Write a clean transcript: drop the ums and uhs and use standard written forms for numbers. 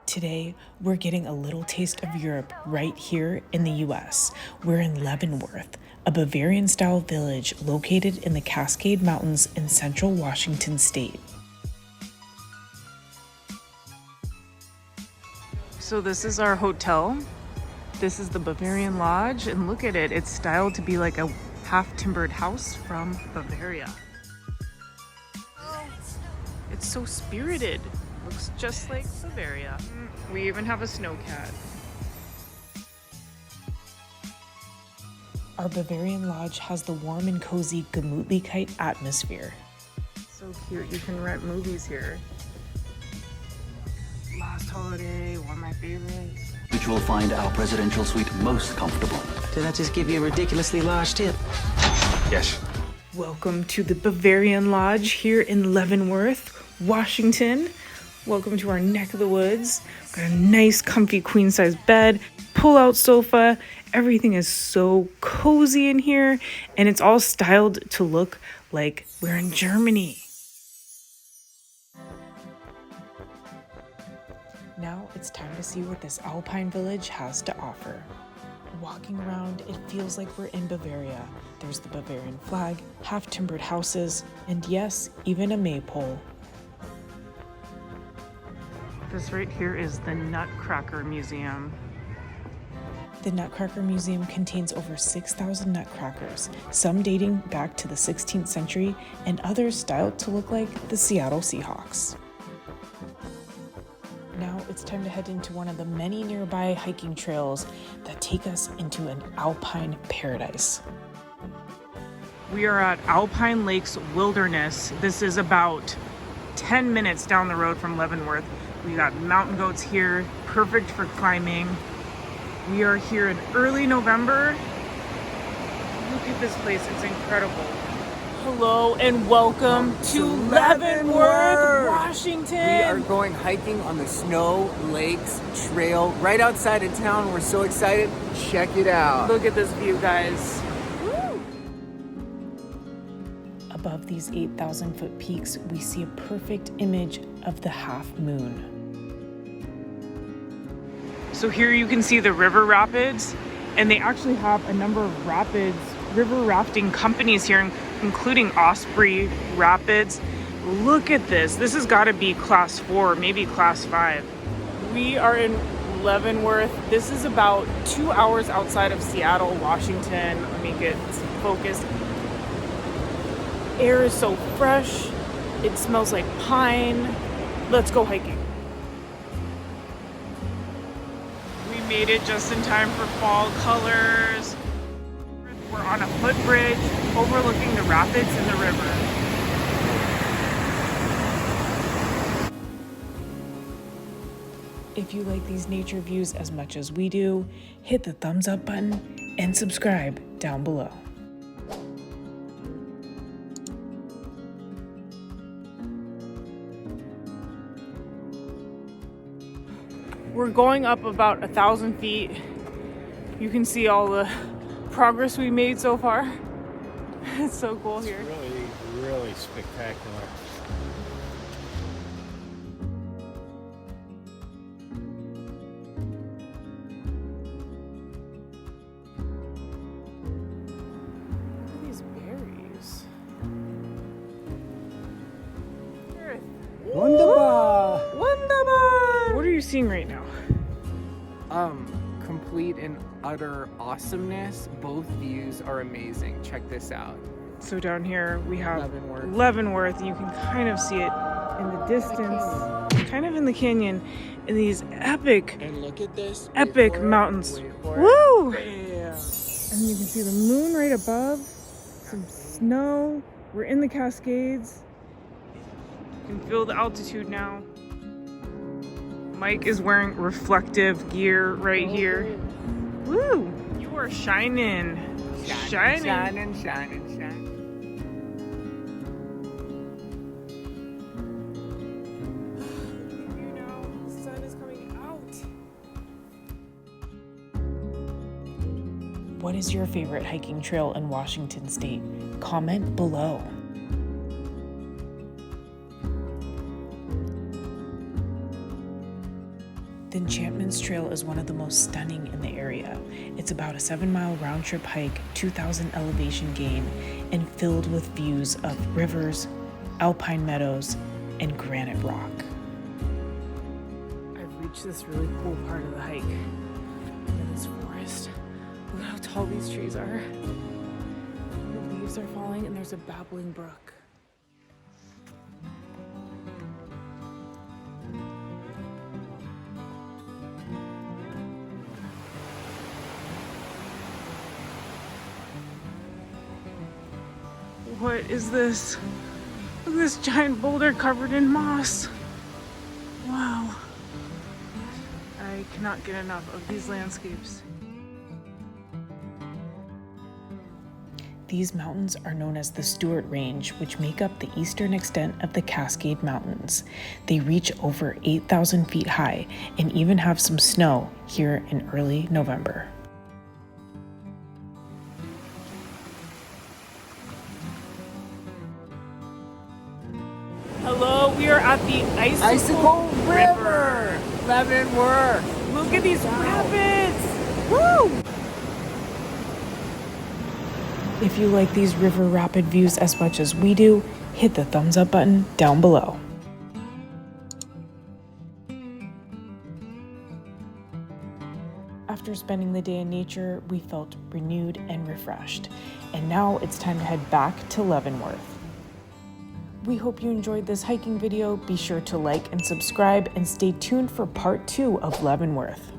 Today, we're getting a little taste of Europe right here in the US. We're in Leavenworth, a Bavarian-style village located in the Cascade Mountains in central Washington state. So this is our hotel. This is the Bavarian Lodge, and look at it. It's styled to be like a half-timbered house from Bavaria. It's so spirited. Looks just like Bavaria. We even have a snowcat. Our Bavarian Lodge has the warm and cozy Gemütlichkeit atmosphere. So cute, you can rent movies here. Last Holiday, one of my favorites. Which will find our presidential suite most comfortable. Did I just give you a ridiculously large tip? Yes. Welcome to the Bavarian Lodge here in Leavenworth, Washington. Welcome to our neck of the woods. Got a nice comfy queen-size bed, pull-out sofa. Everything is so cozy in here, and it's all styled to look like we're in Germany. Now it's time to see what this Alpine village has to offer. Walking around, it feels like we're in Bavaria. There's the Bavarian flag, half-timbered houses, and yes, even a maypole. This right here is the Nutcracker Museum. The Nutcracker Museum contains over 6,000 nutcrackers, some dating back to the 16th century and others styled to look like the Seattle Seahawks. Now it's time to head into one of the many nearby hiking trails that take us into an alpine paradise. We are at Alpine Lakes Wilderness. This is about 10 minutes down the road from Leavenworth. We got mountain goats here, perfect for climbing. We are here in early November. Look at this place, it's incredible. Hello and welcome to Leavenworth, Washington. We are going hiking on the Snow Lakes Trail right outside of town. We're so excited. Check it out. Look at this view, guys. Woo! Above these 8,000-foot peaks, we see a perfect image of the half moon. So here you can see the river rapids, and they actually have a number of river rafting companies here, including Osprey Rapids. Look at this. This has got to be class 4, maybe class 5. We are in Leavenworth. This is about 2 hours outside of Seattle, Washington. Let me get focused. Air is so fresh. It smells like pine. Let's go hiking. We made it just in time for fall colors. We're on a footbridge overlooking the rapids and the river. If you like these nature views as much as we do, hit the thumbs up button and subscribe down below. We're going up about 1,000 feet. You can see all the progress we made so far. It's so cool here. It's really spectacular. Look at these berries. Wunderbar. Wunderbar! What are you seeing right now? Complete and utter awesomeness. Both views are amazing. Check this out. So down here we have Leavenworth. Leavenworth. You can kind of see it in the distance, kind of in the canyon, in these epic And look at this. epic mountains. Woo! And you can see the moon right above, some snow. We're in the Cascades. You can feel the altitude now. Mike is wearing reflective gear right here. Woo! You are shining. Shining. Shining, shining, shining. You know, the sun is coming out. What is your favorite hiking trail in Washington State? Comment below. The Enchantments Trail is one of the most stunning in the area. It's about a 7-mile round-trip hike, 2,000 elevation gain, and filled with views of rivers, alpine meadows, and granite rock. I've reached this really cool part of the hike. Look at this forest. Look at how tall these trees are. The leaves are falling and there's a babbling brook. What is this? Look at this giant boulder covered in moss. Wow. I cannot get enough of these landscapes. These mountains are known as the Stewart Range, which make up the eastern extent of the Cascade Mountains. They reach over 8,000 feet high and even have some snow here in early November. Hello, we are at the Icicle River. Leavenworth. Look at these rapids! Woo! If you like these river rapid views as much as we do, hit the thumbs up button down below. After spending the day in nature, we felt renewed and refreshed. And now it's time to head back to Leavenworth. We hope you enjoyed this hiking video. Be sure to like and subscribe and stay tuned for part 2 of Leavenworth.